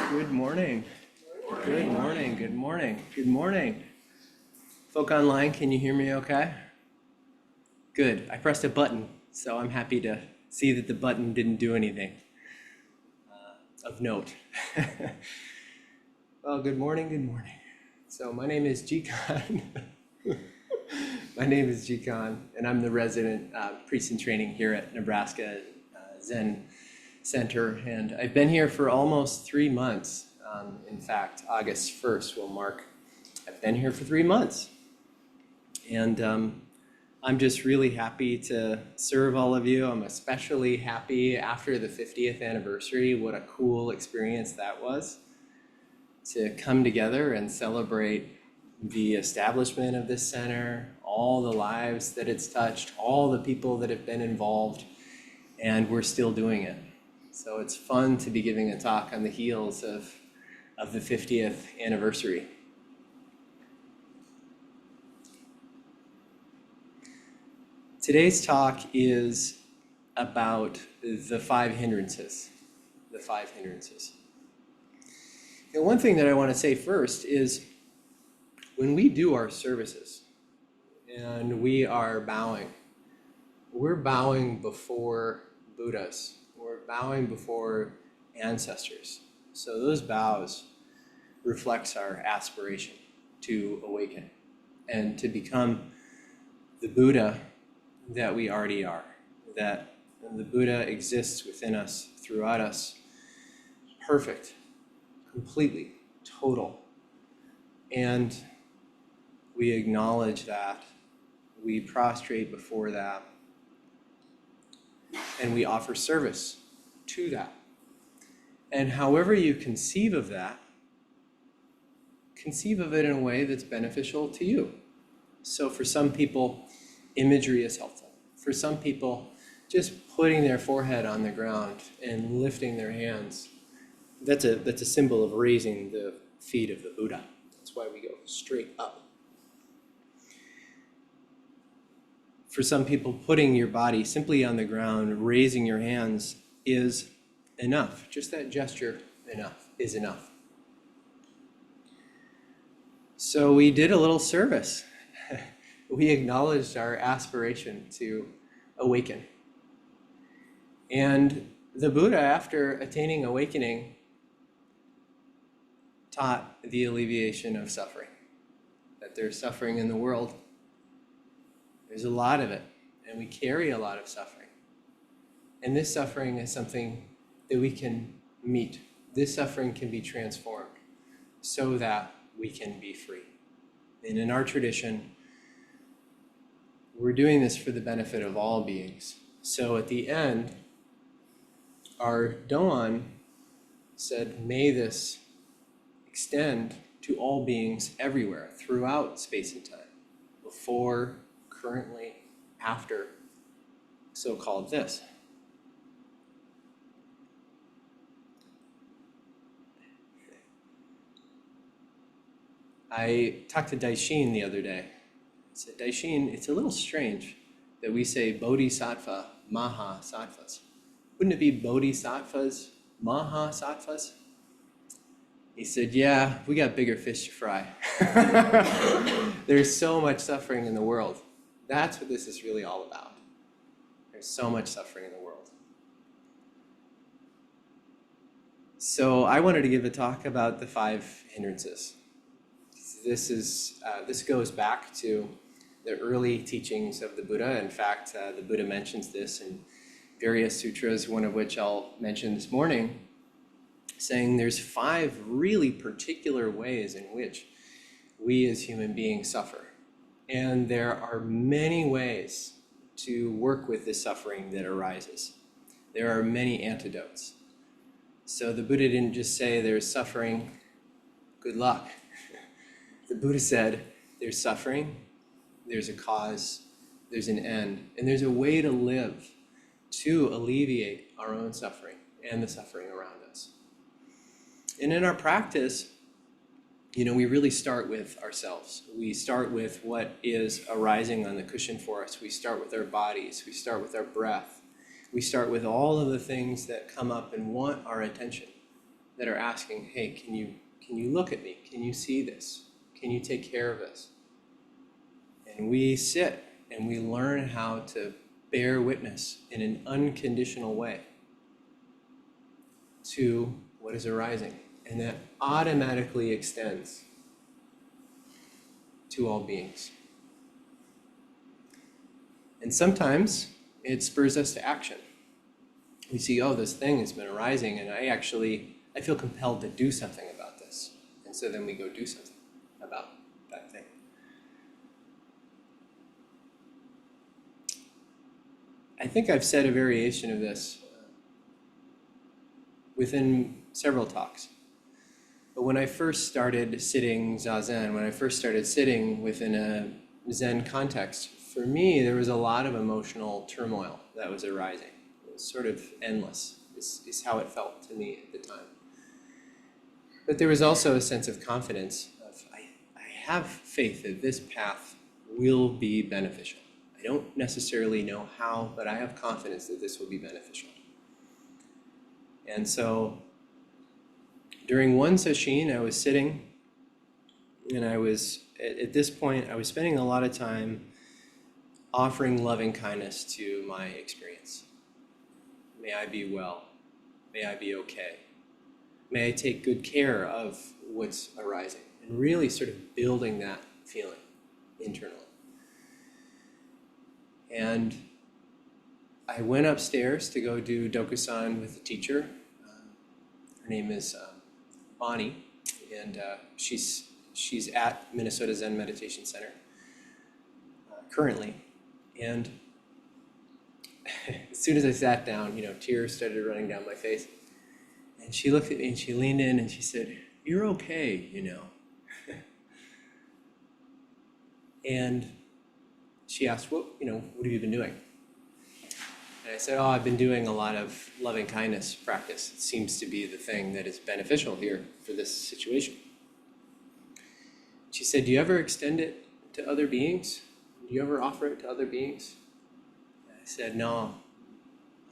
Good morning. Good morning. Good morning. Good morning. Folk online, can you hear me okay? Good. I pressed a button, so I'm happy to see that the button didn't do anything of note. Well, good morning. Good morning. So my name is Jikan. My name is Jikan, and I'm the resident priest in training here at Nebraska Zen Center, and I've been here for almost 3 months. In fact, August 1st will mark, I've been here for 3 months. And I'm just really happy to serve all of you. I'm especially happy after the 50th anniversary. What a cool experience that was to come together and celebrate the establishment of this center, all the lives that it's touched, all the people that have been involved, and we're still doing it. So it's fun to be giving a talk on the heels of the 50th anniversary. Today's talk is about the 5 hindrances. The 5 hindrances. And one thing that I want to say first is when we do our services and we are bowing, we're bowing before Buddhas. We're bowing before ancestors. So those bows reflects our aspiration to awaken and to become the Buddha that we already are, that the Buddha exists within us, throughout us, perfect, completely, total. And we acknowledge that, we prostrate before that, and we offer service to that. And however you conceive of that, conceive of it in a way that's beneficial to you. So for some people, imagery is helpful. For some people, just putting their forehead on the ground and lifting their hands, that's a symbol of raising the feet of the Buddha. That's why we go straight up. For some people, putting your body simply on the ground, raising your hands is enough. Just that gesture is enough. So we did a little service. We acknowledged our aspiration to awaken. And the Buddha, after attaining awakening, taught the alleviation of suffering. That there's suffering in the world. There's a lot of it, and we carry a lot of suffering. And this suffering is something that we can meet. This suffering can be transformed so that we can be free. And in our tradition, we're doing this for the benefit of all beings. So at the end, our Doan said, may this extend to all beings everywhere, throughout space and time, before, currently, after, so-called this. I talked to Daishin the other day. I said, Daishin, it's a little strange that we say bodhisattva, mahasattvas. Wouldn't it be bodhisattvas, mahasattvas? He said, yeah, we got bigger fish to fry. There's so much suffering in the world. That's what this is really all about. There's so much suffering in the world. So I wanted to give a talk about the 5 hindrances. This goes back to the early teachings of the Buddha. In fact, the Buddha mentions this in various sutras, one of which I'll mention this morning, saying there's 5 really particular ways in which we as human beings suffer. And there are many ways to work with the suffering that arises. There are many antidotes. So the Buddha didn't just say there's suffering, good luck. The Buddha said there's suffering, there's a cause, there's an end, and there's a way to live to alleviate our own suffering and the suffering around us. And in our practice, we really start with ourselves. We start with what is arising on the cushion for us. We start with our bodies. We start with our breath. We start with all of the things that come up and want our attention. that are asking, hey, can you look at me? Can you see this? Can you take care of this? And we sit and we learn how to bear witness in an unconditional way to what is arising. And that automatically extends to all beings. And sometimes it spurs us to action. We see, oh, this thing has been arising, and I feel compelled to do something about this. And so then we go do something about that thing. I think I've said a variation of this within several talks. But when I first started sitting Zazen, when I first started sitting within a Zen context, for me, there was a lot of emotional turmoil that was arising. It was sort of endless, is how it felt to me at the time. But there was also a sense of confidence of, I have faith that this path will be beneficial. I don't necessarily know how, but I have confidence that this will be beneficial. And so during one sesshin, I was sitting, and at this point, I was spending a lot of time offering loving kindness to my experience. May I be well. May I be okay. May I take good care of what's arising, and really sort of building that feeling internally. And I went upstairs to go do Dokusan with the teacher. Her name is Bonnie, and she's at Minnesota Zen Meditation Center currently. And as soon as I sat down, tears started running down my face. And she looked at me and she leaned in and she said, "You're okay, And she asked, what have you been doing?" And I said, "Oh, I've been doing a lot of loving kindness practice. It seems to be the thing that is beneficial here for this situation." She said, "Do you ever extend it to other beings? Do you ever offer it to other beings?" And I said, "No,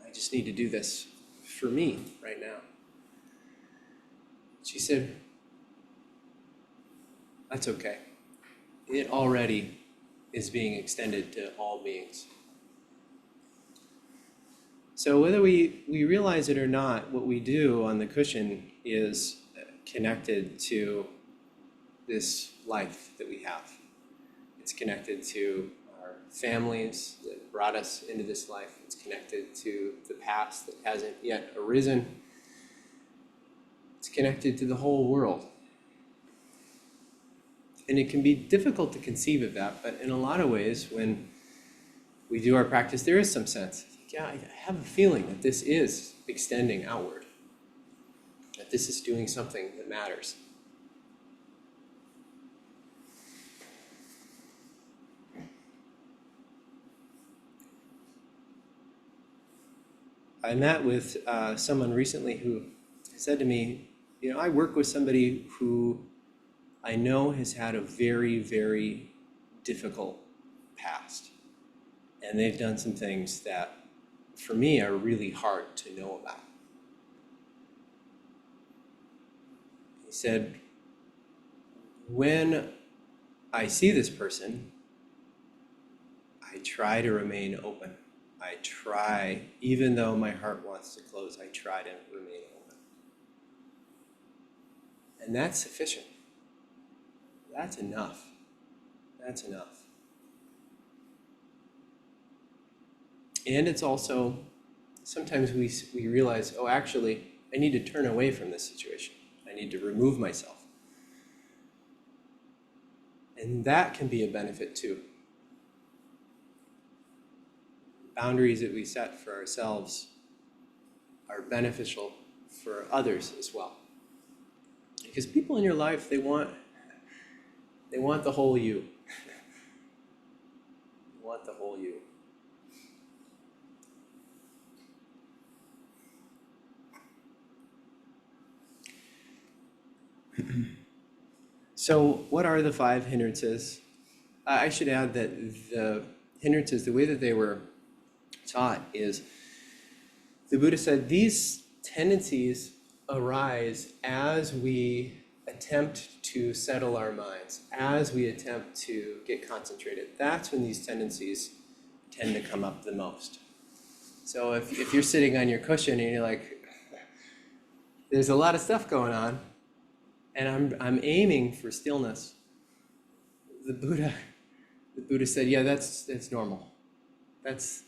I just need to do this for me right now." She said, "That's okay. It already is being extended to all beings." So whether we realize it or not, what we do on the cushion is connected to this life that we have. It's connected to our families that brought us into this life. It's connected to the past that hasn't yet arisen. It's connected to the whole world. And it can be difficult to conceive of that, but in a lot of ways, when we do our practice, there is some sense. Yeah, I have a feeling that this is extending outward, that this is doing something that matters. I met with someone recently who said to me, I work with somebody who I know has had a very, very difficult past. And they've done some things that, for me, are really hard to know about. He said, when I see this person, I try to remain open. I try, even though my heart wants to close, I try to remain open. And that's sufficient. That's enough. That's enough. And it's also, sometimes we realize, oh, actually, I need to turn away from this situation. I need to remove myself. And that can be a benefit too. Boundaries that we set for ourselves are beneficial for others as well. Because people in your life, they want the whole you. They want the whole you. So what are the 5 hindrances? I should add that the hindrances, the way that they were taught is, the Buddha said these tendencies arise as we attempt to settle our minds, as we attempt to get concentrated. That's when these tendencies tend to come up the most. So if you're sitting on your cushion and you're like, there's a lot of stuff going on, and I'm aiming for stillness, the Buddha said, yeah, that's normal. That's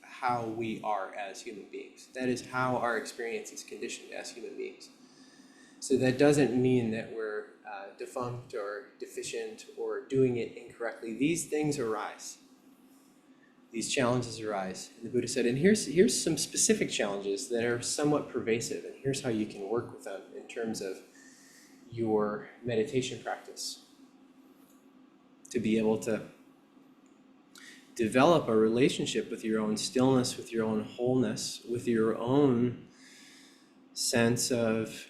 how we are as human beings. That is how our experience is conditioned as human beings. So that doesn't mean that we're defunct or deficient or doing it incorrectly. These things arise. These challenges arise. And the Buddha said, and here's some specific challenges that are somewhat pervasive, and here's how you can work with them in terms of your meditation practice to be able to develop a relationship with your own stillness, with your own wholeness, with your own sense of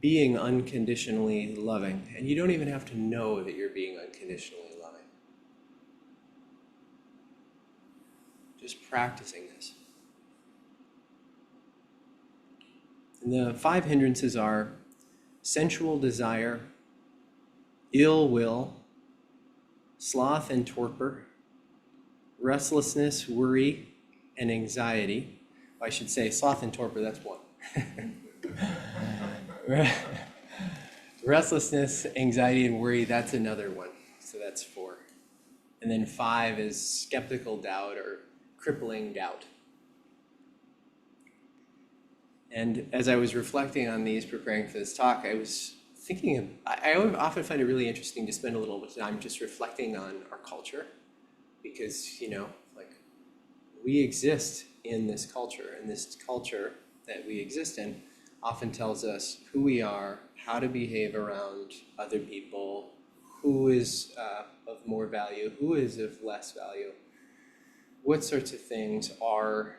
being unconditionally loving. And you don't even have to know that you're being unconditionally loving. Just practicing this. And the 5 hindrances are sensual desire, ill will, sloth and torpor, restlessness, worry, and anxiety. I should say sloth and torpor, that's one. Restlessness, anxiety, and worry, that's another one. So that's 4. And then 5 is skeptical doubt or crippling doubt. And as I was reflecting on these, preparing for this talk, I was thinking, I often find it really interesting to spend a little bit of time just reflecting on our culture. Because, like, we exist in this culture, and this culture that we exist in often tells us who we are, how to behave around other people, who is of more value, who is of less value, what sorts of things are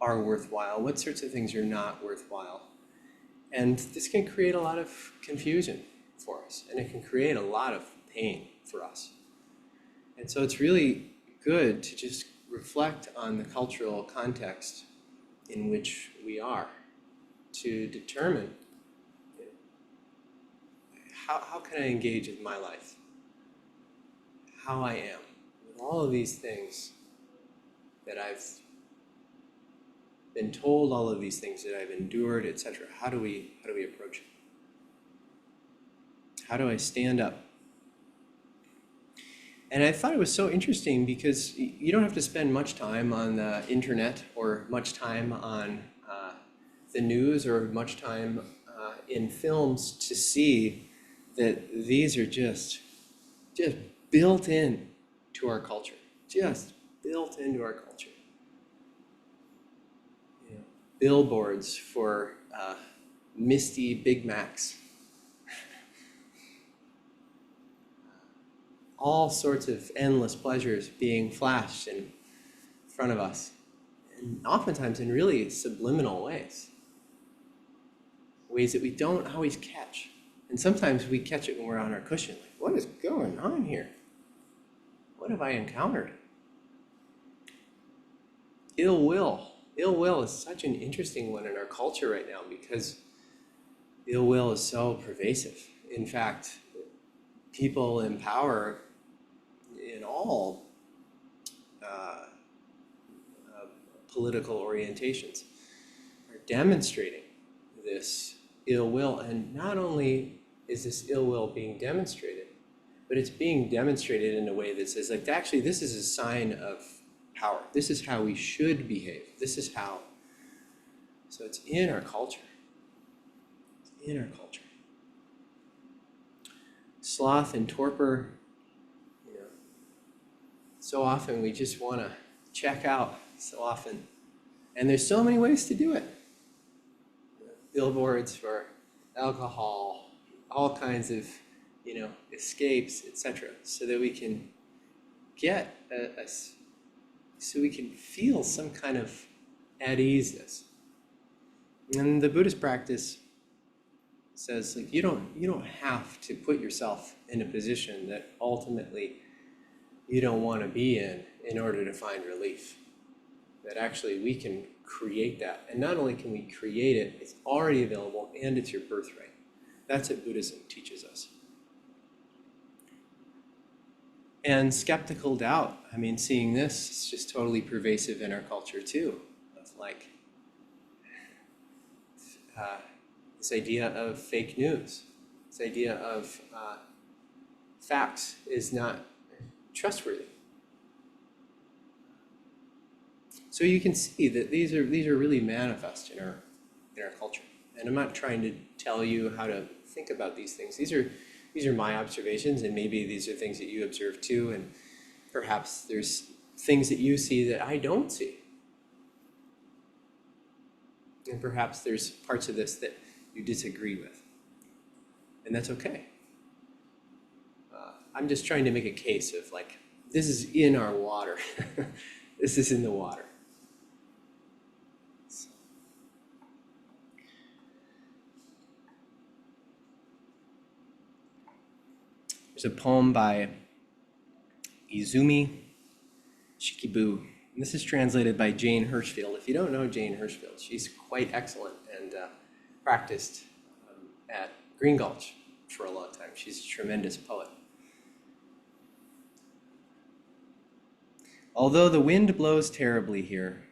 worthwhile, what sorts of things are not worthwhile. And this can create a lot of confusion for us, and it can create a lot of pain for us. And so it's really good to just reflect on the cultural context in which we are, to determine how can I engage with my life, how I am, with all of these things that I've been told, all of these things that I've endured, etc. How do we approach it? How do I stand up? And I thought it was so interesting because you don't have to spend much time on the internet or much time on the news or much time in films to see that these are just built in to our culture, just built into our culture. Billboards for misty Big Macs. All sorts of endless pleasures being flashed in front of us, and oftentimes in really subliminal ways that we don't always catch. And sometimes we catch it when we're on our cushion, like, what is going on here? What have I encountered? Ill will. Ill will is such an interesting one in our culture right now because ill will is so pervasive. In fact, people in power in all political orientations are demonstrating this ill will. And not only is this ill will being demonstrated, but it's being demonstrated in a way that says, like, actually, this is a sign of power. This is how we should behave. This is how. So it's in our culture. It's in our culture. Sloth and torpor, so often we just want to check out so often. And there's so many ways to do it. Billboards for alcohol, all kinds of, escapes, etc. So that we can get so we can feel some kind of at easeness. And the Buddhist practice says, like, you don't have to put yourself in a position that ultimately you don't want to be in order to find relief. That actually we can create that. And not only can we create it, it's already available and it's your birthright. That's what Buddhism teaches us. And skeptical doubt, I mean, seeing this is just totally pervasive in our culture too. Of like this idea of fake news, this idea of facts is not trustworthy. So you can see that these are really manifest in our culture. And I'm not trying to tell you how to think about these things. These are my observations, and maybe these are things that you observe too, and perhaps there's things that you see that I don't see. And perhaps there's parts of this that you disagree with. And that's okay. I'm just trying to make a case of like, this is in our water. This is in the water. There's a poem by Izumi Shikibu. And this is translated by Jane Hirschfield. If you don't know Jane Hirschfield, she's quite excellent and practiced at Green Gulch for a long time. She's a tremendous poet. Although the wind blows terribly here,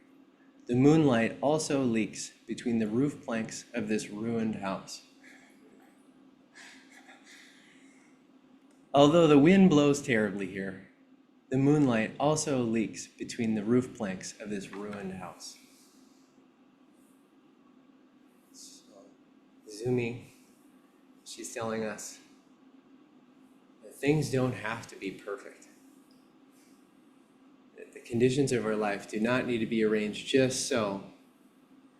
the moonlight also leaks between the roof planks of this ruined house. Although the wind blows terribly here, the moonlight also leaks between the roof planks of this ruined house. So, Izumi, she's telling us that things don't have to be perfect. That the conditions of our life do not need to be arranged just so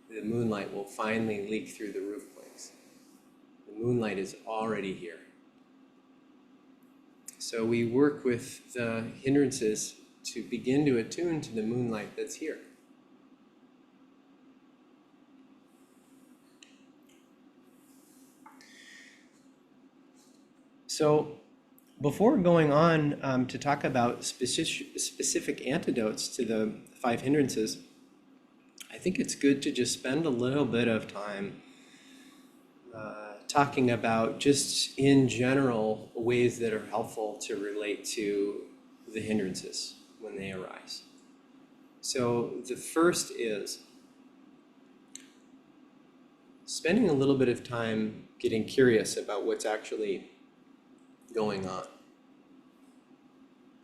the moonlight will finally leak through the roof planks. The moonlight is already here. So we work with the hindrances to begin to attune to the moonlight that's here. So before going on to talk about specific antidotes to the 5 hindrances, I think it's good to just spend a little bit of time talking about just in general ways that are helpful to relate to the hindrances when they arise. So the first is spending a little bit of time getting curious about what's actually going on.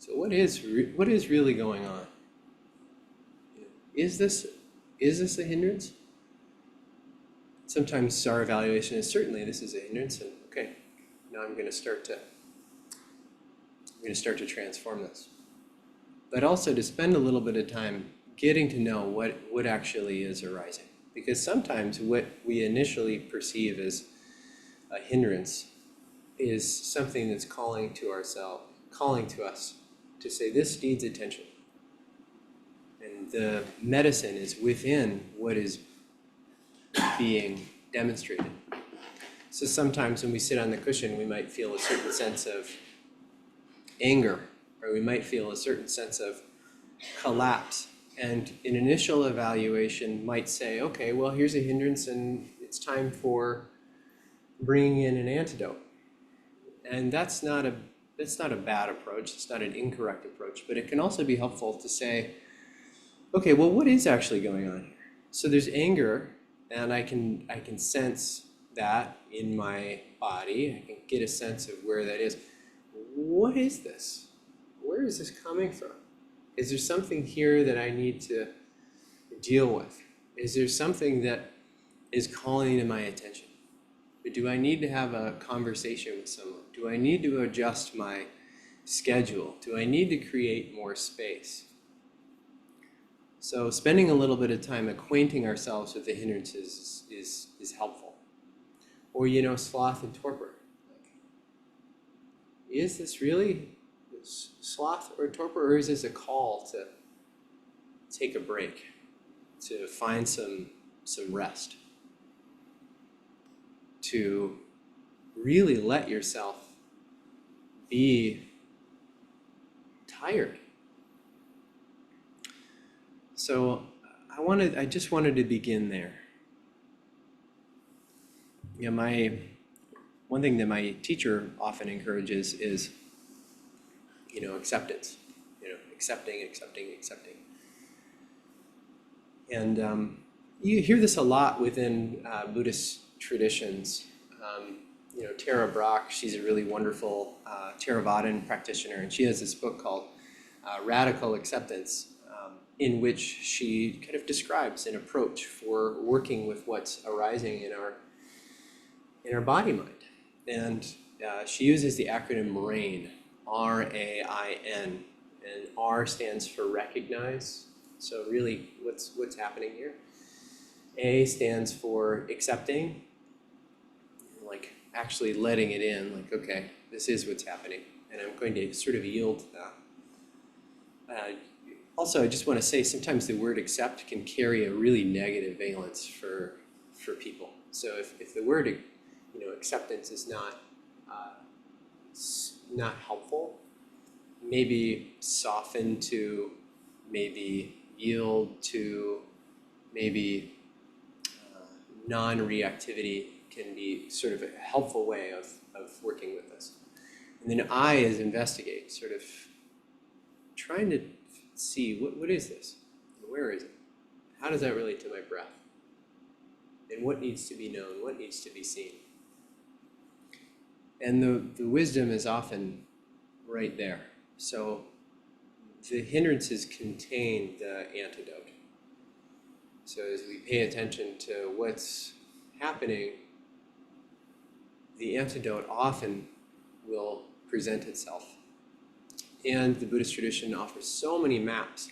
So what is really going on? Is this a hindrance? Sometimes our evaluation is certainly this is a hindrance, and okay, now I'm going to start to transform this. But also to spend a little bit of time getting to know what actually is arising, because sometimes what we initially perceive as a hindrance is something that's calling to us to say this needs attention, and the medicine is within what is being demonstrated. So sometimes when we sit on the cushion, we might feel a certain sense of anger, or we might feel a certain sense of collapse. And an initial evaluation might say, okay, well, here's a hindrance and it's time for bringing in an antidote. And that's not a bad approach, it's not an incorrect approach, but it can also be helpful to say, okay, well, what is actually going on here? So there's anger, and I can sense that in my body. I can get a sense of where that is. What is this? Where is this coming from? Is there something here that I need to deal with? Is there something that is calling to my attention? Or do I need to have a conversation with someone? Do I need to adjust my schedule? Do I need to create more space? So spending a little bit of time acquainting ourselves with the hindrances is helpful. Or, sloth and torpor. Is this really sloth or torpor, or is this a call to take a break, to find some rest, to really let yourself be tired? So I just wanted to begin there. One thing that my teacher often encourages is, acceptance. Accepting. And you hear this a lot within Buddhist traditions. Tara Brach, she's a really wonderful Theravadan practitioner, and she has this book called Radical Acceptance, in which she kind of describes an approach for working with what's arising in our body mind. And she uses the acronym RAIN, RAIN, and R stands for recognize. So really, what's happening here? A stands for accepting, like actually letting it in, like, okay, this is what's happening, and I'm going to sort of yield to that. Also, I just want to say sometimes the word accept can carry a really negative valence for people. So if the word acceptance is not helpful, maybe soften to, maybe yield to, maybe non-reactivity can be sort of a helpful way of working with this. And then I is investigate, sort of trying to see what is this? Where is it? How does that relate to my breath? And what needs to be known? What needs to be seen? And the wisdom is often right there. So the hindrances contain the antidote. So as we pay attention to what's happening, the antidote often will present itself. And the Buddhist tradition offers so many maps.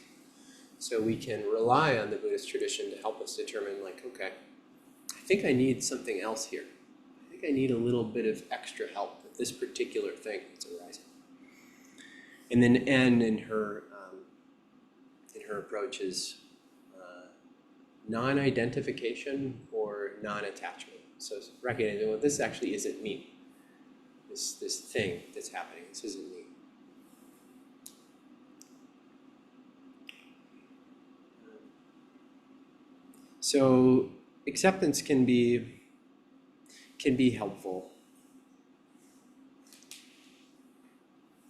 So we can rely on the Buddhist tradition to help us determine, like, okay, I think I need something else here. I think I need a little bit of extra help with this particular thing that's arising. And then N in her approach is non-identification or non-attachment. So recognizing, well, this actually isn't me. This thing that's happening, this isn't me. So acceptance can be helpful,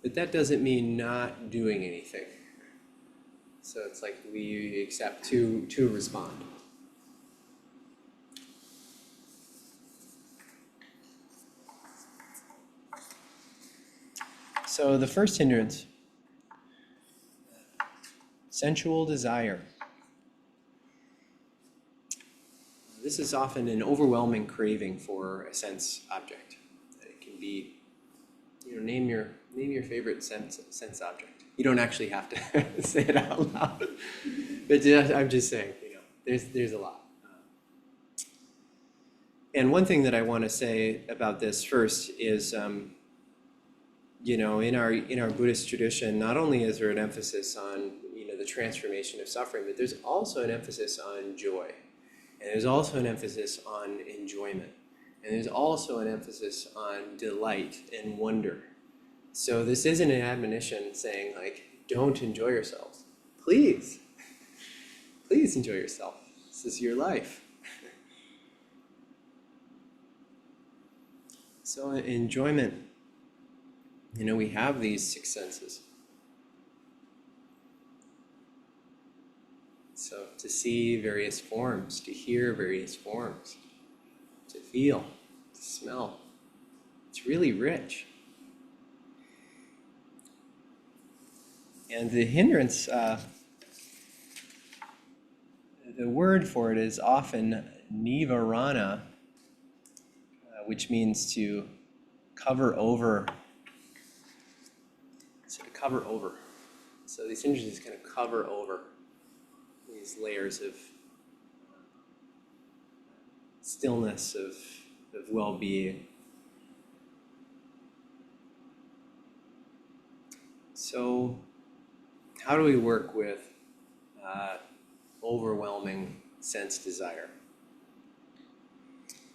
but that doesn't mean not doing anything. So it's like we accept to respond. So the first hindrance, sensual desire. This is often an overwhelming craving for a sense object. It can be, name your favorite sense object. You don't actually have to say it out loud, but I'm just saying, there's a lot. And one thing that I want to say about this first is, in our Buddhist tradition, not only is there an emphasis on the transformation of suffering, but there's also an emphasis on joy, and there's also an emphasis on enjoyment, and there's also an emphasis on delight and wonder. So this isn't an admonition saying, like, don't enjoy yourselves. Please enjoy yourself. This is your life. So enjoyment, we have these six senses. So to see various forms, to hear various forms, to feel, to smell, it's really rich. And the hindrance, the word for it is often nivarana, which means to cover over. So to cover over. So these hindrances kind of cover over these layers of stillness, of well-being. So how do we work with overwhelming sense desire?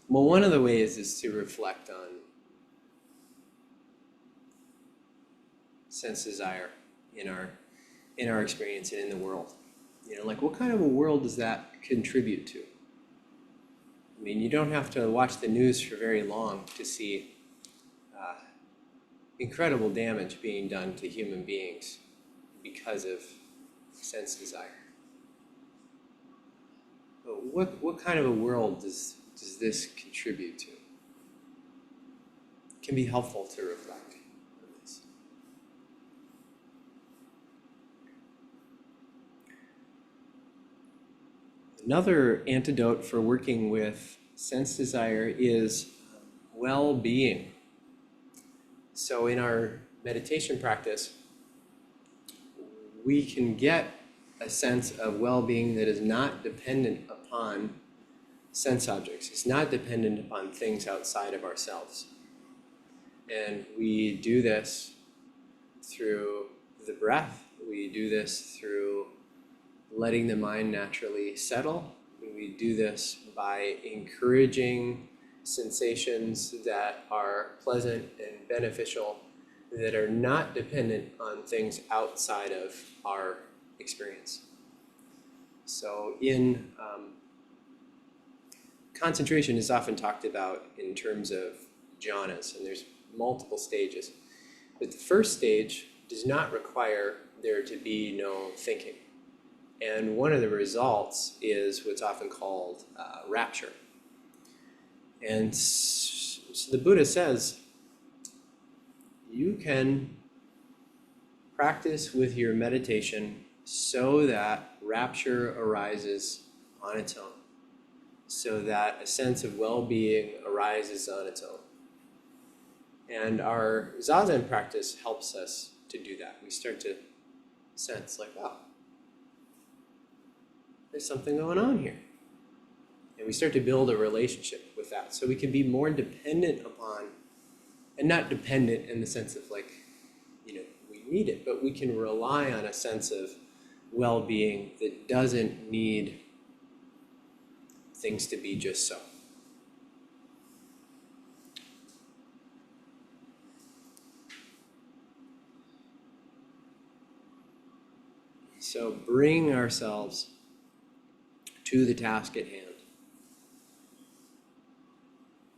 Well, one of the ways is to reflect on sense desire in our experience and in the world. Like what kind of a world does that contribute to? I mean, you don't have to watch the news for very long to see incredible damage being done to human beings because of sense desire. But what kind of a world does this contribute to? It can be helpful to reflect on this. Another antidote for working with sense desire is well-being. So in our meditation practice, we can get a sense of well-being that is not dependent upon sense objects. It's not dependent upon things outside of ourselves. And we do this through the breath. We do this through letting the mind naturally settle. We do this by encouraging sensations that are pleasant and beneficial, that are not dependent on things outside of our experience. So in concentration is often talked about in terms of jhanas, and there's multiple stages. But the first stage does not require there to be no thinking. And one of the results is what's often called rapture. And so the Buddha says, you can practice with your meditation so that rapture arises on its own, so that a sense of well-being arises on its own. And our Zazen practice helps us to do that. We start to sense like, oh, there's something going on here. And we start to build a relationship with that. So we can be more dependent upon, and not dependent in the sense of like, we need it, but we can rely on a sense of well-being that doesn't need things to be just so. So bring ourselves to the task at hand.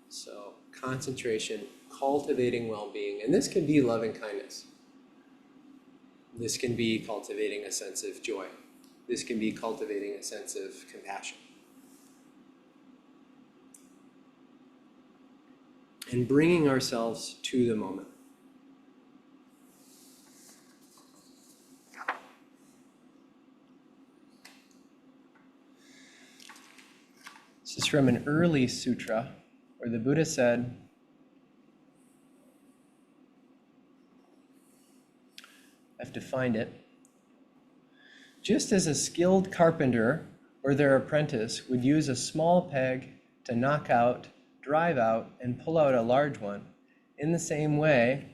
So concentration, cultivating well-being, and this can be loving kindness. This can be cultivating a sense of joy. This can be cultivating a sense of compassion. And bringing ourselves to the moment. This is from an early sutra where the Buddha said, I have to find it. Just as a skilled carpenter or their apprentice would use a small peg to knock out, drive out, and pull out a large one, in the same way,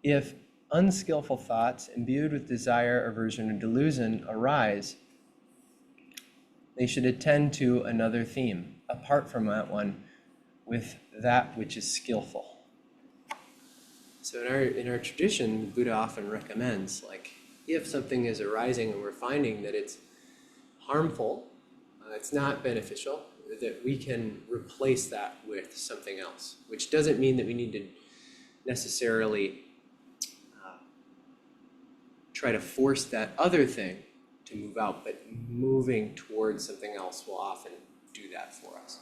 if unskillful thoughts imbued with desire, aversion, or delusion arise, they should attend to another theme, apart from that one, with that which is skillful. So in our tradition, the Buddha often recommends, like, if something is arising and we're finding that it's harmful, it's not beneficial, that we can replace that with something else, which doesn't mean that we need to necessarily try to force that other thing to move out, but moving towards something else will often do that for us.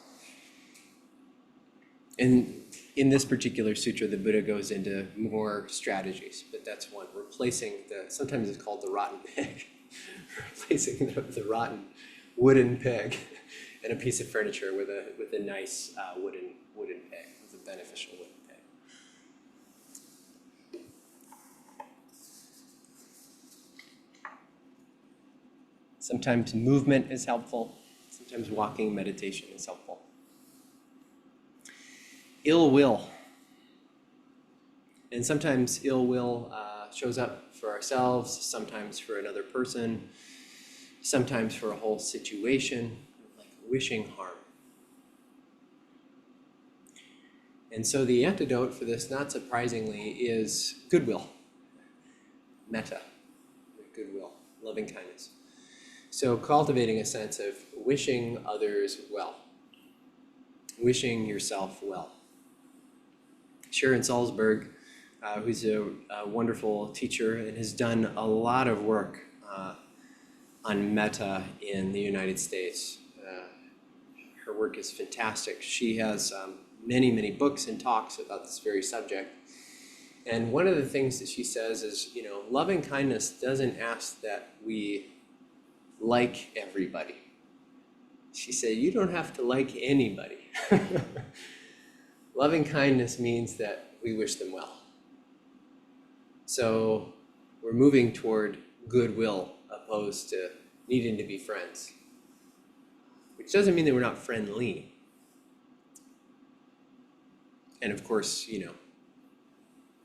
And in this particular sutra, the Buddha goes into more strategies, but that's one. Replacing sometimes it's called the rotten peg, replacing the rotten wooden peg and a piece of furniture with a nice wooden peg, with a beneficial wooden peg. Sometimes movement is helpful. Sometimes walking meditation is helpful. Ill will. And sometimes ill will shows up for ourselves, sometimes for another person, sometimes for a whole situation, like wishing harm. And so the antidote for this, not surprisingly, is goodwill, metta, goodwill, loving kindness. So cultivating a sense of wishing others well, wishing yourself well. Sharon Salzberg, who's a wonderful teacher and has done a lot of work on metta in the United States. Her work is fantastic. She has many, many books and talks about this very subject. And one of the things that she says is, loving kindness doesn't ask that we like everybody. She said, you don't have to like anybody. Loving kindness means that we wish them well. So we're moving toward goodwill opposed to needing to be friends, which doesn't mean that we're not friendly. And of course,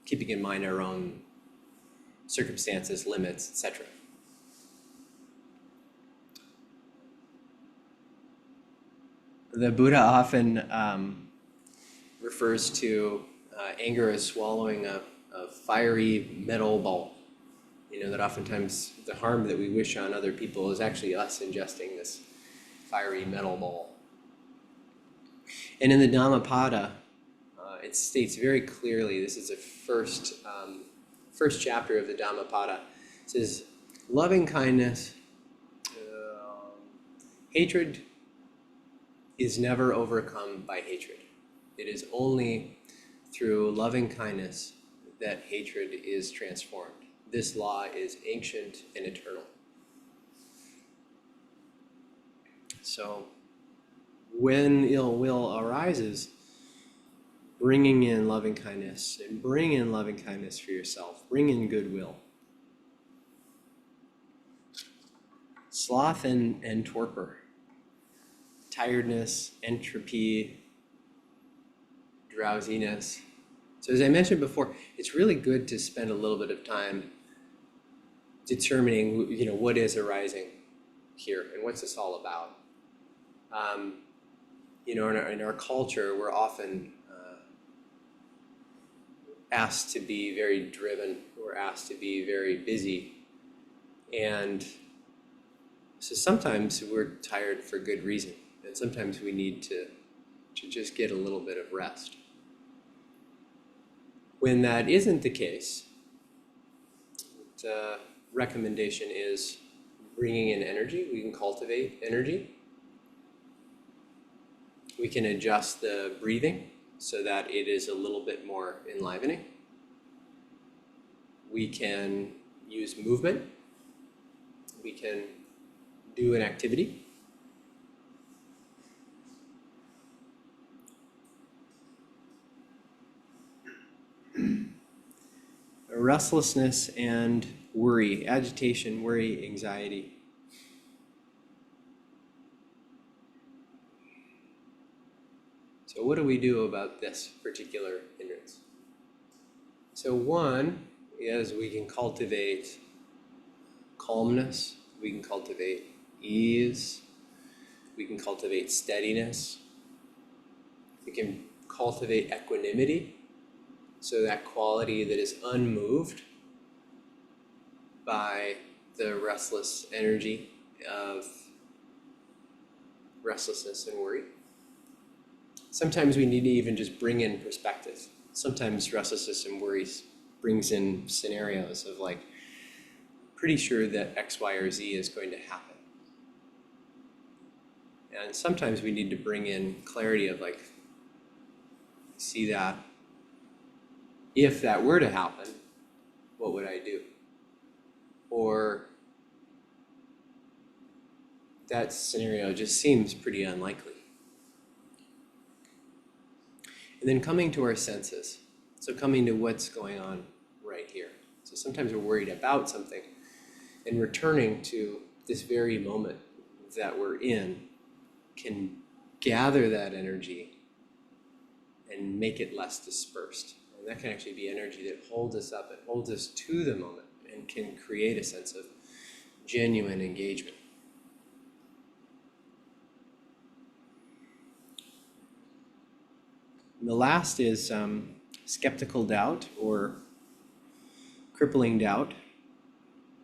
keeping in mind our own circumstances, limits, etc. The Buddha often refers to anger as swallowing a fiery metal ball. That oftentimes the harm that we wish on other people is actually us ingesting this fiery metal ball. And in the Dhammapada, it states very clearly, this is the first chapter of the Dhammapada, it says, loving kindness, hatred is never overcome by hatred. It is only through loving kindness that hatred is transformed. This law is ancient and eternal. So when ill will arises, bringing in loving kindness, and bring in loving kindness for yourself, bring in goodwill. Sloth and torpor, tiredness, entropy, drowsiness. So as I mentioned before, it's really good to spend a little bit of time determining, what is arising here and what's this all about. In our culture, we're often asked to be very driven, we're asked to be very busy. And so sometimes we're tired for good reason, and sometimes we need to just get a little bit of rest. When that isn't the case, the recommendation is bringing in energy. We can cultivate energy. We can adjust the breathing so that it is a little bit more enlivening. We can use movement. We can do an activity. Restlessness and worry, agitation, worry, anxiety. So what do we do about this particular hindrance? So one is we can cultivate calmness, we can cultivate ease, we can cultivate steadiness, we can cultivate equanimity, so that quality that is unmoved by the restless energy of restlessness and worry. Sometimes we need to even just bring in perspective. Sometimes restlessness and worries brings in scenarios of like, pretty sure that X, Y, or Z is going to happen. And sometimes we need to bring in clarity of like, see that if that were to happen, what would I do? Or that scenario just seems pretty unlikely. And then coming to our senses. So coming to what's going on right here. So sometimes we're worried about something, and returning to this very moment that we're in can gather that energy and make it less dispersed. And that can actually be energy that holds us up and holds us to the moment and can create a sense of genuine engagement. And the last is skeptical doubt or crippling doubt.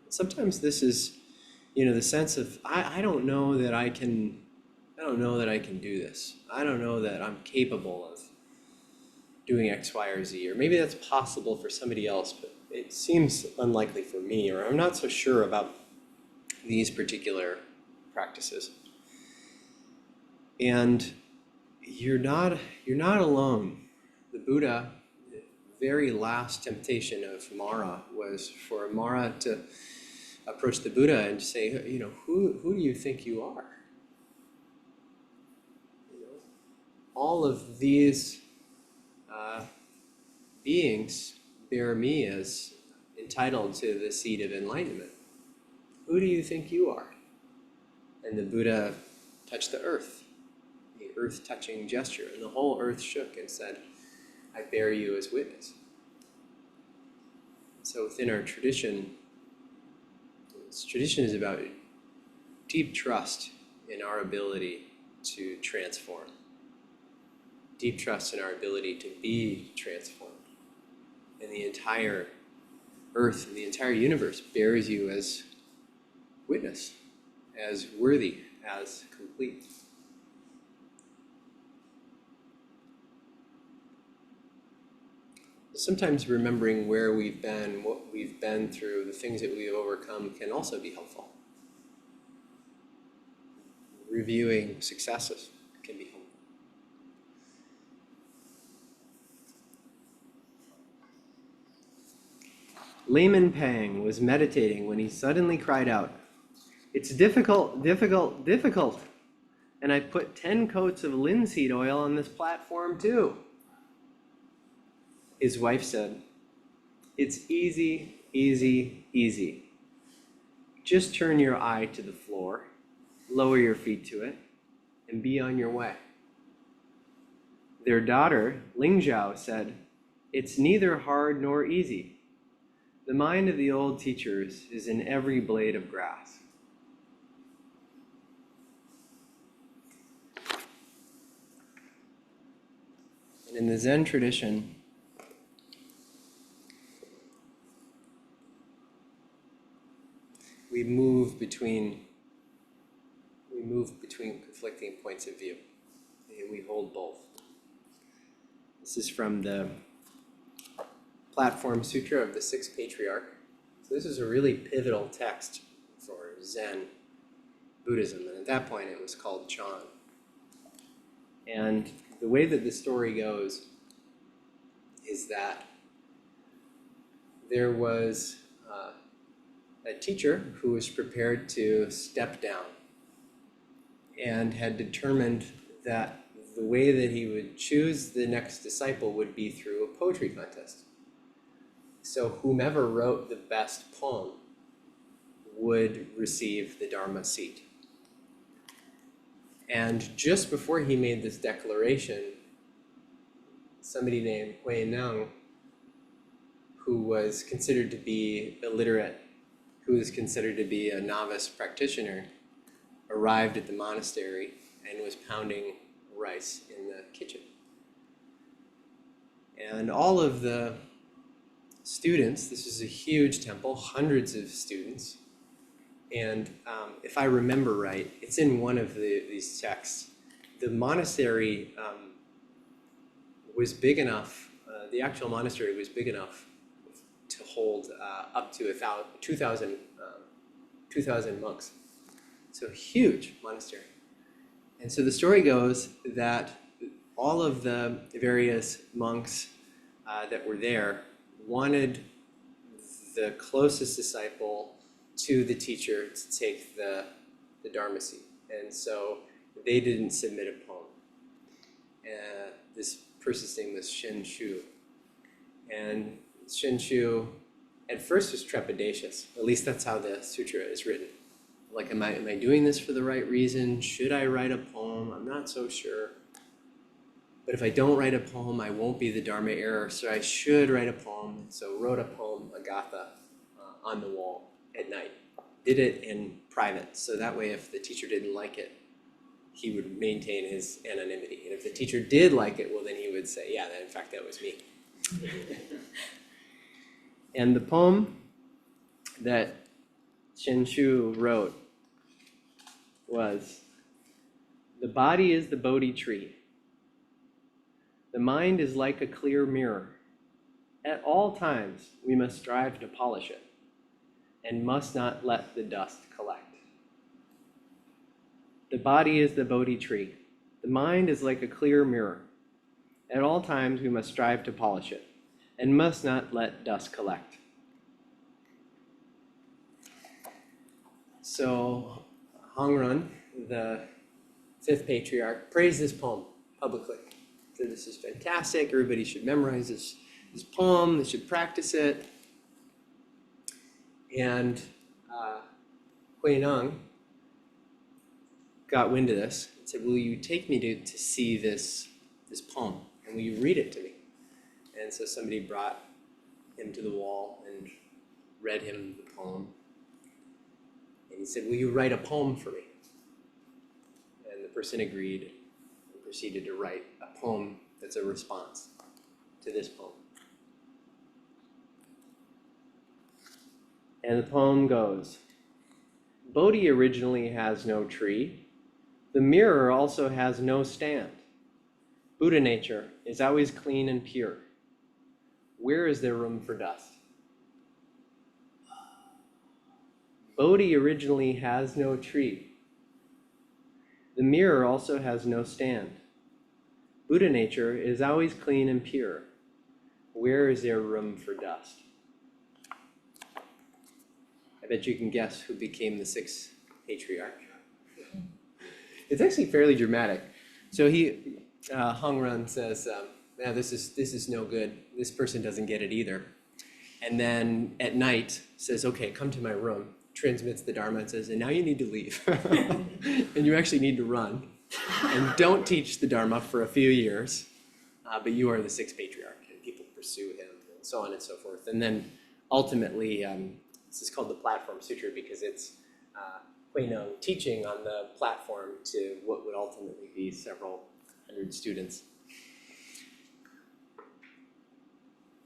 Sometimes this is the sense of, I don't know that I can do this. I don't know that I'm capable of doing X, Y, or Z, or maybe that's possible for somebody else, but it seems unlikely for me, or I'm not so sure about these particular practices. And you're not alone. The Buddha, the very last temptation of Mara was for Mara to approach the Buddha and say, who do you think you are? All of these beings bear me as entitled to the seat of enlightenment. Who do you think you are? And the Buddha touched the earth, the earth-touching gesture, and the whole earth shook and said, I bear you as witness. So within our tradition, this tradition is about deep trust in our ability to transform, deep trust in our ability to be transformed. And the entire earth and the entire universe bears you as witness, as worthy, as complete. Sometimes remembering where we've been, what we've been through, the things that we've overcome can also be helpful. Reviewing successes can be helpful. Layman Pang was meditating when he suddenly cried out, "It's difficult, difficult, difficult. And I put 10 coats of linseed oil on this platform too." His wife said, "It's easy, easy, easy. Just turn your eye to the floor, lower your feet to it, and be on your way." Their daughter, Ling Zhao, said, "It's neither hard nor easy. The mind of the old teachers is in every blade of grass." And in the Zen tradition, we move between conflicting points of view, and we hold both. This is from the Platform Sutra of the Sixth Patriarch. So this is a really pivotal text for Zen Buddhism, and at that point it was called Chan. And the way that the story goes is that there was a teacher who was prepared to step down and had determined that the way that he would choose the next disciple would be through a poetry contest. So whomever wrote the best poem would receive the Dharma seat. And just before he made this declaration, somebody named Hui Neng, who was considered to be illiterate, who was considered to be a novice practitioner, arrived at the monastery and was pounding rice in the kitchen. And all of the students, this is a huge temple, hundreds of students, and if I remember right, it's in one of these texts. The monastery was big enough, the actual monastery was big enough to hold up to 2,000 monks. So a huge monastery. And so the story goes that all of the various monks that were there wanted the closest disciple to the teacher to take the Dharma seat. And so they didn't submit a poem. This person's name was Shen Shu. And Shen Shu at first was trepidatious. At least that's how the sutra is written. Like, am I doing this for the right reason? Should I write a poem? I'm not so sure. But if I don't write a poem, I won't be the Dharma heir, so I should write a poem. So wrote a poem, Agatha, on the wall at night. Did it in private, so that way if the teacher didn't like it, he would maintain his anonymity. And if the teacher did like it, well, then he would say, yeah, in fact, that was me. And the poem that Shen Shu wrote was, the body is the Bodhi tree. The mind is like a clear mirror. At all times, we must strive to polish it and must not let the dust collect. The body is the Bodhi tree. The mind is like a clear mirror. At all times, we must strive to polish it and must not let dust collect. So, Hongren, the fifth patriarch, praised this poem publicly. So this is fantastic. Everybody should memorize this poem. They should practice it. And Hui Neng got wind of this and said, will you take me to see this poem? And will you read it to me? And so somebody brought him to the wall and read him the poem. And he said, will you write a poem for me? And the person agreed and proceeded to write a poem that's a response to this poem. And the poem goes, Bodhi originally has no tree. The mirror also has no stand. Buddha nature is always clean and pure. Where is there room for dust? Bodhi originally has no tree. The mirror also has no stand. Buddha nature is always clean and pure. Where is there room for dust? I bet you can guess who became the sixth patriarch. It's actually fairly dramatic. So Hongren says, this is no good. This person doesn't get it either. And then at night says, okay, come to my room, transmits the Dharma and says, and now you need to leave. And you actually need to run. And don't teach the Dharma for a few years, but you are the sixth patriarch, and people pursue him, and so on and so forth. And then ultimately, this is called the Platform Sutra because it's Hui Neng teaching on the platform to what would ultimately be several hundred students.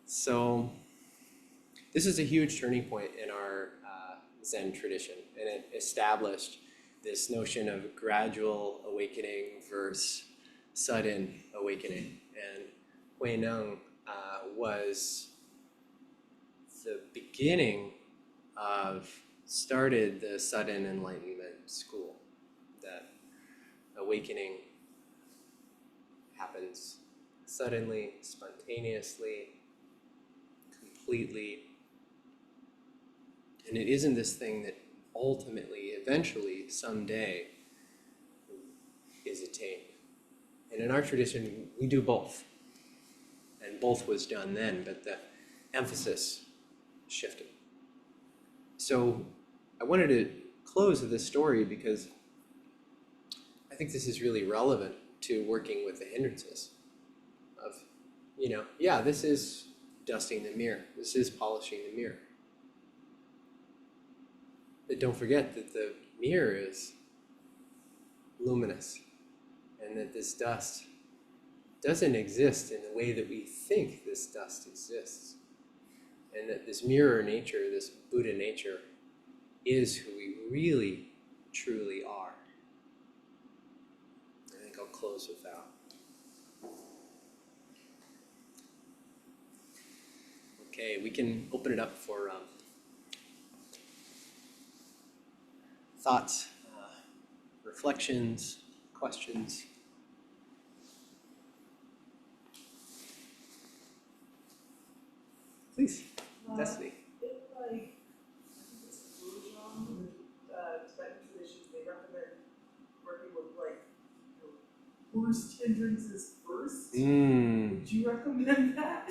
So this is a huge turning point in our Zen tradition, and it established this notion of gradual awakening versus sudden awakening. And Hui Neng was the beginning started the sudden enlightenment school. That awakening happens suddenly, spontaneously, completely. And it isn't this thing that ultimately, eventually, someday is attained. And in our tradition, we do both. And both was done then, but the emphasis shifted. So I wanted to close with this story because I think this is really relevant to working with the hindrances of, this is dusting the mirror. This is polishing the mirror. But don't forget that the mirror is luminous and that this dust doesn't exist in the way that we think this dust exists. And that this mirror nature, this Buddha nature, is who we really, truly are. I think I'll close with that. Okay, we can open it up for thoughts, reflections, questions. Please, Destiny. I think it's Bujang, Tibetan traditions, they recommend working with your worst hindrances first. Would you recommend that?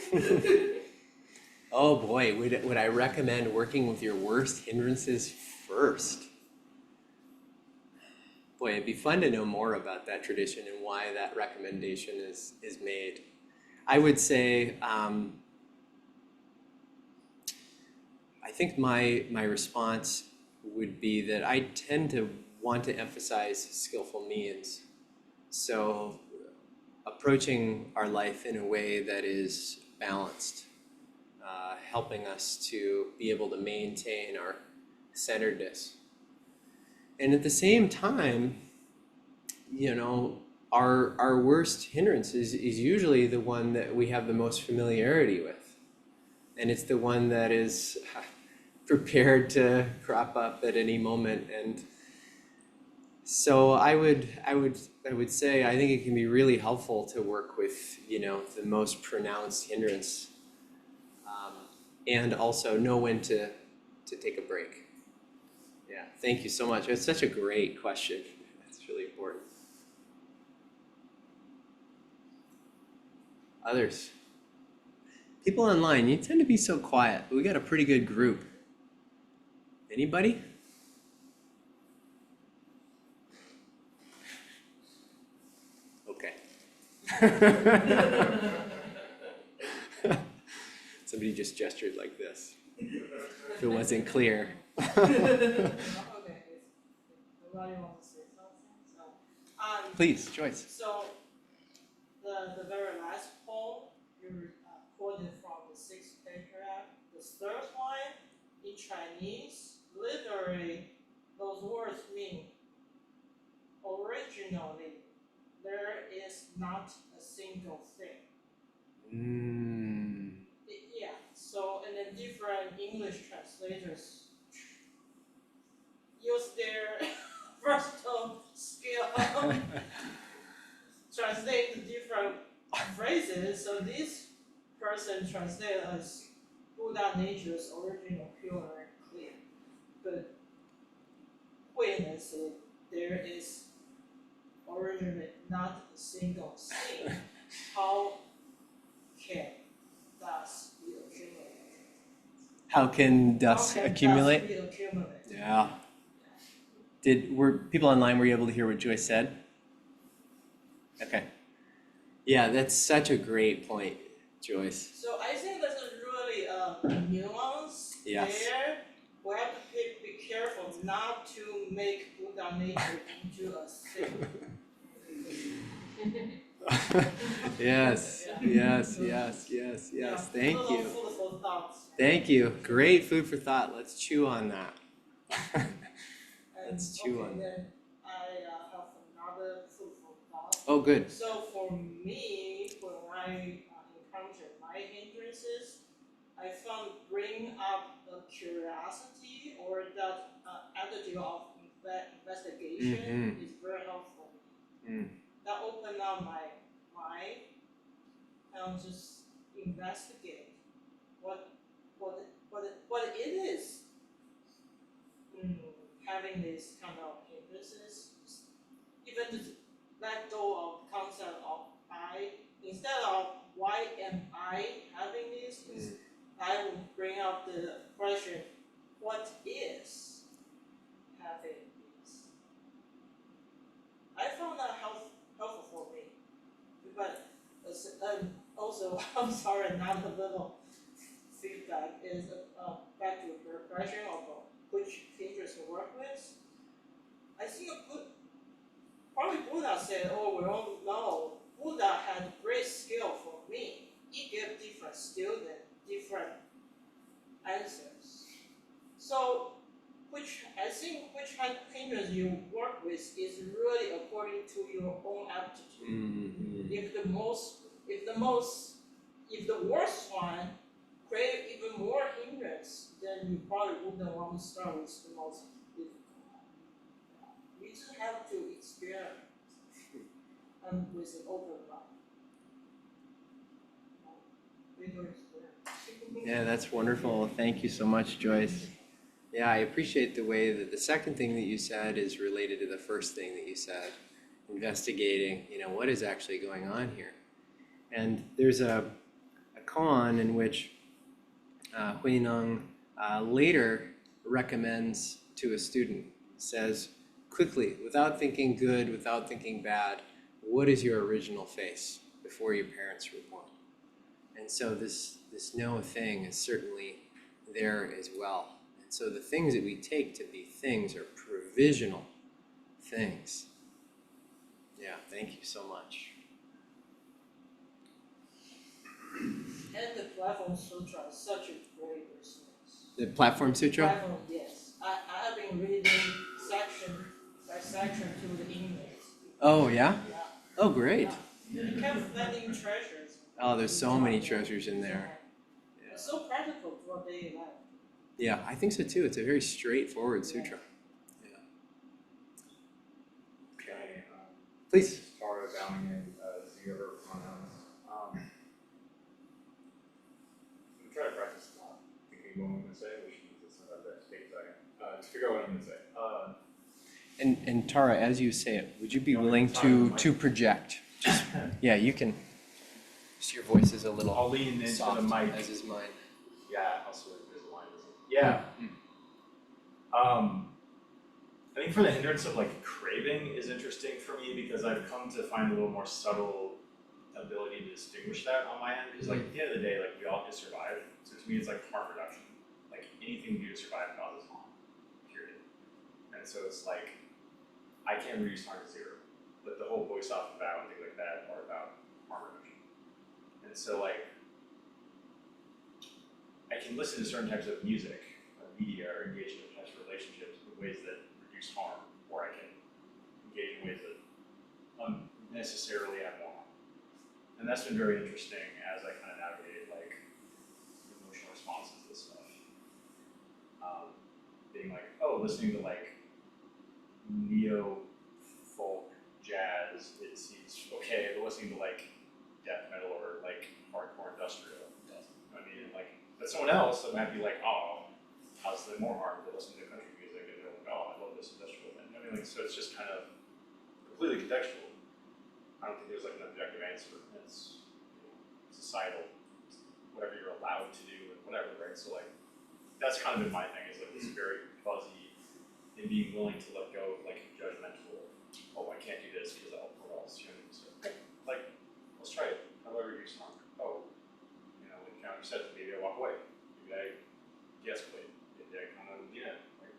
Oh boy, would I recommend working with your worst hindrances first? Boy, it'd be fun to know more about that tradition and why that recommendation is made. I would say, I think my response would be that I tend to want to emphasize skillful means. So approaching our life in a way that is balanced, helping us to be able to maintain our centeredness And at the same time, our worst hindrance is usually the one that we have the most familiarity with. And it's the one that is prepared to crop up at any moment. And so I would say I think it can be really helpful to work with, the most pronounced hindrance, and also know when to take a break. Yeah, thank you so much. It's such a great question. It's really important. Others? People online, you tend to be so quiet. We got a pretty good group. Anybody? Okay. Somebody just gestured like this. If it wasn't clear. Okay, nobody wants to say something, so. Please, Joyce. So, the very last poem, you quoted from the sixth paragraph. The third line, in Chinese, literally, those words mean, originally, there is not a single thing. Yeah, so, and then different English translators use their versatile skill translate the different phrases. So this person translated as Buddha nature's original, pure and clear. But witness there is originally not a single thing. How can dust be accumulated? How can dust How can accumulate? dust be accumulated? Yeah. Were people online, were you able to hear what Joyce said? Okay. Yeah, that's such a great point, Joyce. So I think there's a really nuance Yes. there. We have to be careful not to make Buddha nature into a thing. Yes. Yeah, Thank little you. food for thought. Thank you. Great food for thought. Let's chew on that. And, Let's chew on then I have another food for thought. Oh, good. So for me, when I encounter my hindrances, I found bring up a curiosity or that attitude of investigation is very helpful. That opened up my mind and just investigate what it is. Having this kind of hindrances, even to let go of concept of I, instead of why am I having this, I will bring up the question, what is having this? I found that helpful for me, but also, I'm sorry, another little feedback is back to the question of which features to work with. I think probably Buddha said, oh, we all know Buddha had great skill for me. He gave different students different answers. So, which hindrance you work with is really according to your own aptitude. If the worst one create even more hindrance, then you probably wouldn't want to start with the most difficult. We just have to experiment and with an open mind. Yeah, that's wonderful. Thank you so much, Joyce. Yeah, I appreciate the way that the second thing that you said is related to the first thing that you said, investigating, what is actually going on here. And there's a koan in which Huineng later recommends to a student, says, quickly, without thinking good, without thinking bad, what is your original face before your parents were born? And so this no thing is certainly there as well. And so the things that we take to be things are provisional things. Yeah, thank you so much. And the Platform Sutra is such a great resource. The Platform Sutra? Platform, yes. I have been reading section Oh, yeah? Yeah. Oh, great. Yeah. You kept finding treasures. Oh, there's so many treasures in there. It's so practical for daily life. Yeah, I think so too. It's a very straightforward sutra. Yeah. Okay, Please. Tara bowing in zero pronouns. I'm gonna try to practice not thinking what I'm gonna say, which means it's not that take a second to figure out what I'm gonna say. And Tara, as you say it, would you be willing to project? Just yeah, you can. Just your voice is a little I'll lean into soft, the mic. as is mine. Yeah, also Invisalign. Yeah. I think for the hindrance of like craving is interesting for me because I've come to find a little more subtle ability to distinguish that on my end. Because like at the end of the day, like we all just survive. So to me, it's like harm reduction. Like anything we do to survive causes harm. Period. And so it's like I can't reduce harm to zero, but the whole voice off and bow and things like that are about harm reduction. And so like I can listen to certain types of music or media or engage in types of relationships in ways that reduce harm, or I can engage in ways that unnecessarily add more harm. And that's been very interesting as I kind of navigate like emotional responses to this stuff. Being like, oh, listening to like neo folk jazz, it seems okay, but listening to like death metal or like hardcore industrial doesn't. I mean, like, but someone else that might be like, oh, how's the more harm to listen to country music and they're like, oh, I love this industrial thing. I mean, like, so it's just kind of completely contextual. I don't think there's like an objective answer. It's societal, whatever you're allowed to do and whatever, right? So like, that's kind of been my thing, is like this very fuzzy and being willing to let go of like judgmental, oh, I can't do this because I'll, or else, you know, so, like, let's try it. How do I reduce harm? Oh, you know, like kind of said, maybe I walk away. Maybe I de-escalate. Maybe I kind of, yeah, right?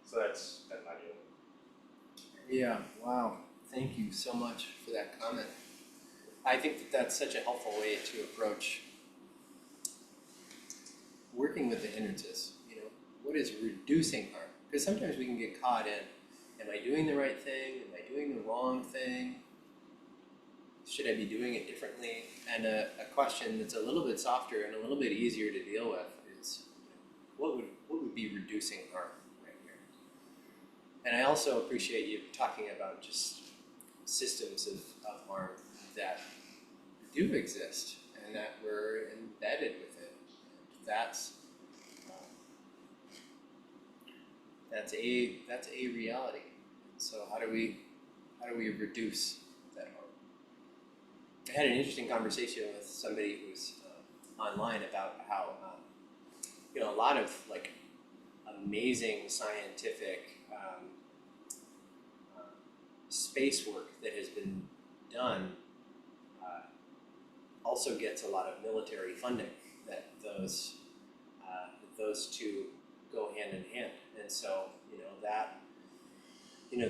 So that's my deal. Yeah. Wow. Thank you so much for that comment. I think that that's such a helpful way to approach working with the hindrances. You know, what is reducing harm? Because sometimes we can get caught in, am I doing the right thing? Am I doing the wrong thing? Should I be doing it differently? And a question that's a little bit softer and a little bit easier to deal with is, what would be reducing harm right here? And I also appreciate you talking about just systems of harm that do exist and that we're embedded with it. And that's a reality. So how do we reduce that harm? I had an interesting conversation with somebody who's online about how a lot of like amazing scientific space work that has been done also gets a lot of military funding. That those two go hand in hand, and so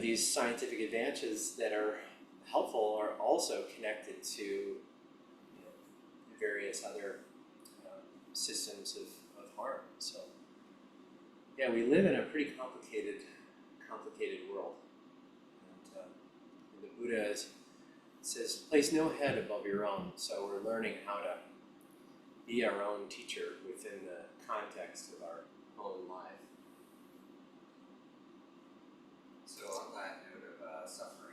these scientific advances that are helpful are also connected to various other systems of harm. So yeah, we live in a pretty complicated world. And the Buddha says, place no head above your own. So we're learning how to be our own teacher within the context of our own life. So on that note of suffering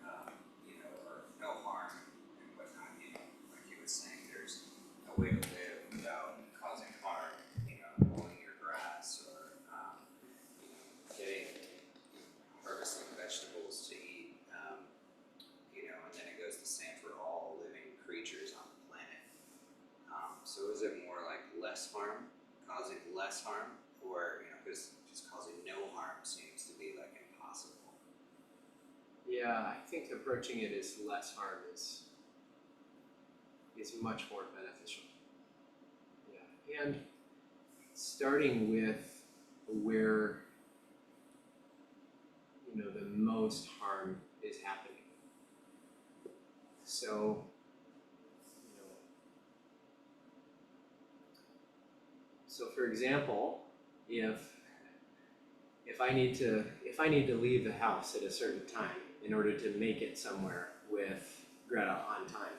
or no harm and whatnot, like you were saying, there's a way to live without causing harm, mowing your grass or, getting, harvesting vegetables to eat, and then it goes the same for all living creatures on the planet. So is it more like less harm, causing less harm, or, because just causing no harm seems to be like impossible? Yeah, I think approaching it as less harm is much more beneficial. Yeah, and starting with where the most harm is happening. So, for example, if I need to leave the house at a certain time, in order to make it somewhere with Greta on time.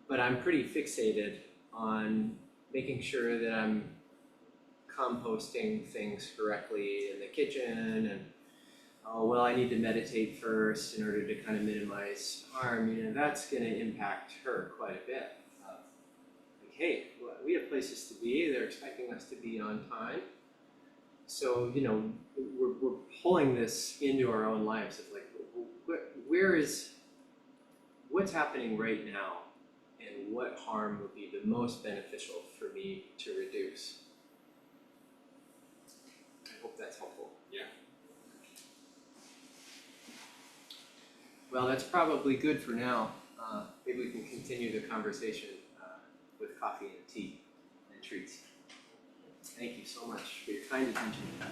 But I'm pretty fixated on making sure that I'm composting things correctly in the kitchen, and oh, well, I need to meditate first in order to kind of minimize harm. You know, that's going to impact her quite a bit. Like, hey, we have places to be. They're expecting us to be on time. So, you know, we're pulling this into our own lives of like, what's happening right now, and what harm would be the most beneficial for me to reduce. I hope that's helpful. Yeah. Well, that's probably good for now. Maybe we can continue the conversation with coffee and tea and treats. Thank you so much for your kind attention. Pam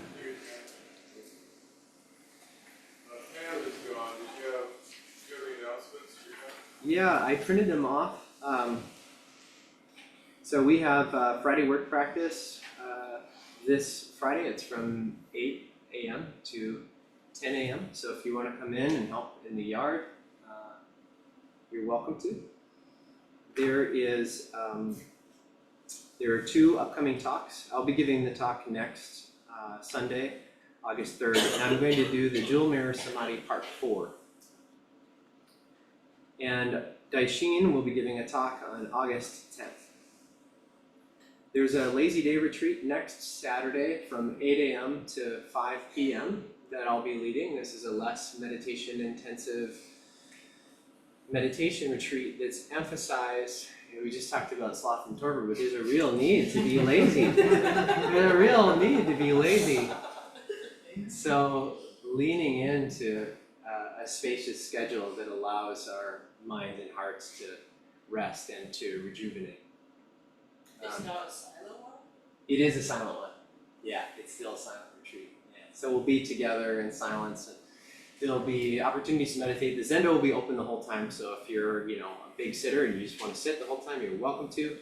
is gone. Did you have any announcements? Yeah, I printed them off. So we have Friday work practice this Friday. It's from 8 a.m. to 10 a.m. So if you want to come in and help in the yard, you're welcome to. There are 2 upcoming talks. I'll be giving the talk next Sunday, August 3rd, and I'm going to do the Jewel Mirror Samadhi Part 4. And Daishin will be giving a talk on August 10th. There's a lazy day retreat next Saturday from 8 a.m. to 5 p.m. that I'll be leading. This is a less meditation intensive meditation retreat that's emphasized. We just talked about sloth and torpor, but there's a real need to be lazy. There's a real need to be lazy. So leaning into a spacious schedule that allows our minds and hearts to rest and to rejuvenate. It's not a silent one? It is a silent one. Yeah, it's still a silent retreat. Yeah. So we'll be together in silence, and there'll be opportunities to meditate. The Zendo will be open the whole time, so if you're, a big sitter and you just want to sit the whole time, you're welcome to.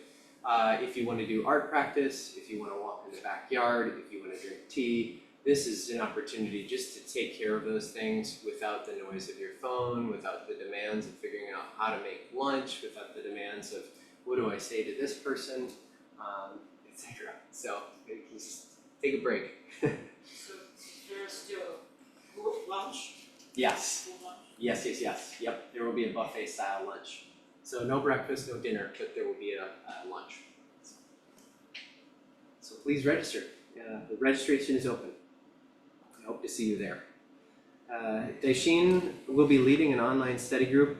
If you want to do art practice, if you want to walk in the backyard, if you want to drink tea, this is an opportunity just to take care of those things without the noise of your phone, without the demands of figuring out how to make lunch, without the demands of what do I say to this person, etc. So you can just take a break. So there's still group lunch? Yes. Group lunch? Yes. Yep, there will be a buffet style lunch. So no breakfast, no dinner, but there will be a lunch. So please register. The registration is open. I hope to see you there. Daishin will be leading an online study group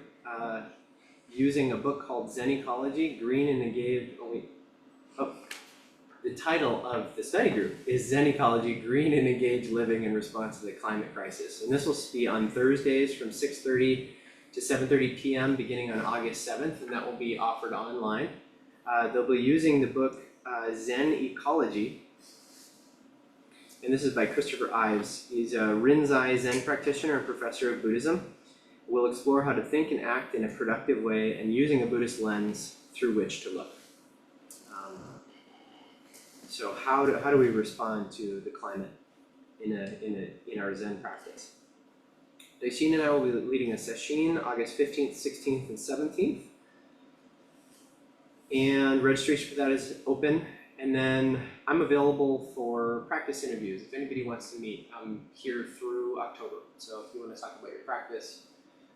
using a book called Zen Ecology, Green and Engaged. The title of the study group is Zen Ecology, Green and Engaged Living in Response to the Climate Crisis. And this will be on Thursdays from 6:30 to 7:30 p.m. beginning on August 7th, and that will be offered online. They'll be using the book Zen Ecology, and this is by Christopher Ives. He's a Rinzai Zen practitioner and professor of Buddhism. We'll explore how to think and act in a productive way and using a Buddhist lens through which to look. So how do we respond to the climate in our Zen practice? Daishin and I will be leading a session August 15th, 16th, and 17th. And registration for that is open. And then I'm available for practice interviews. If anybody wants to meet, I'm here through October. So if you want to talk about your practice,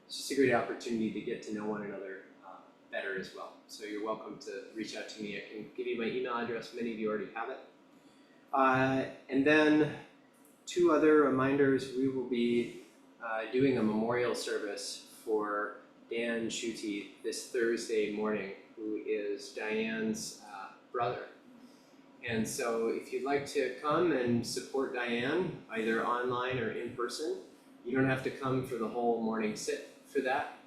it's just a great opportunity to get to know one another better as well. So you're welcome to reach out to me. I can give you my email address. Many of you already have it. And then 2 other reminders. We will be doing a memorial service for Dan Schutte this Thursday morning, who is Diane's brother. And so if you'd like to come and support Diane, either online or in person, you don't have to come for the whole morning sit for that.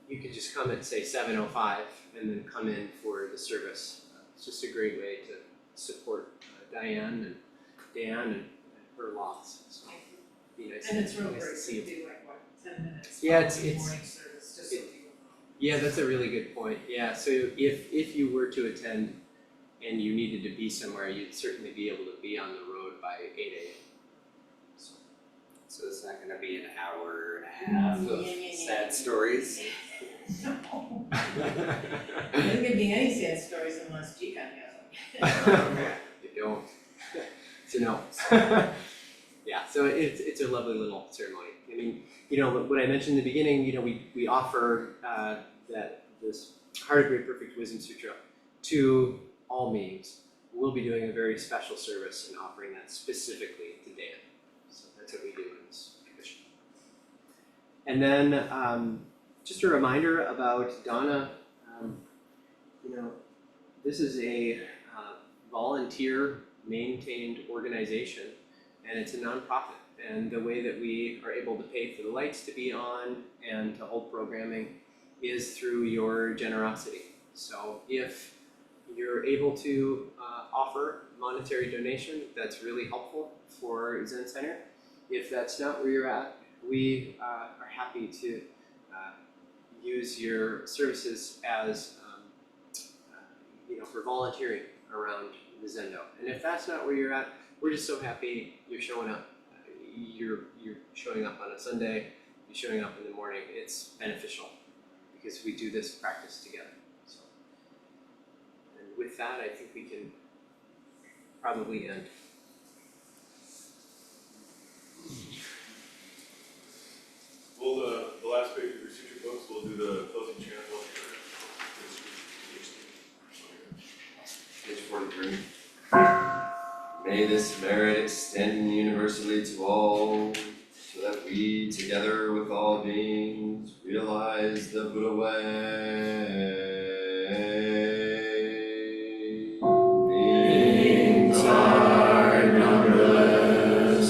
You could just come at, say, 7:05 and then come in for the service. It's just a great way to support Diane and Dan and her loss. So it'd be nice. And it's real nice great to see to you. do like what, 10 minutes? Yeah, following it's- morning service, just so people know. Yeah, that's a really good point. Yeah, so if you were to attend and you needed to be somewhere, you'd certainly be able to be on the road by 8 a.m. So So it's not gonna be an hour and a half of sad stories. No. There isn't gonna be any sad stories unless Jikan has them. You don't. So no. Yeah, so it's a lovely little ceremony. I mean, what I mentioned in the beginning, we offer this Heart of Great Perfect Wisdom Sutra to all meetings. We'll be doing a very special service and offering that specifically to Dan. So that's what we do in this tradition. And then just a reminder about Donna. This is a volunteer maintained organization, and it's a nonprofit. And the way that we are able to pay for the lights to be on and to hold programming is through your generosity. So if you're able to offer monetary donation, that's really helpful for Zen Center. If that's not where you're at, we are happy to use your services as for volunteering around the Zendo. And if that's not where you're at, we're just so happy you're showing up. You're showing up on a Sunday, you're showing up in the morning. It's beneficial because we do this practice together. So, and with that, I think we can probably end. Well, the last page of your sutra books, we'll do the closing chant. Page 43. May this merit extend universally to all, so that we, together with all beings, realize the Buddha way. Beings are numberless.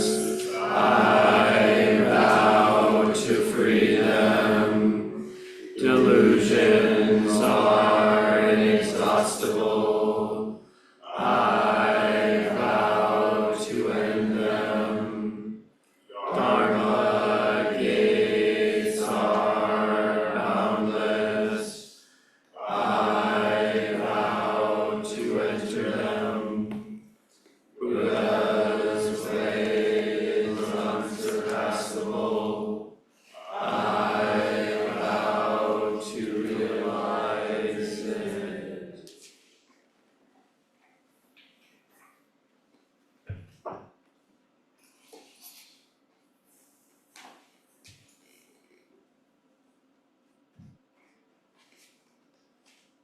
I vow to free them. Delusions are inexhaustible.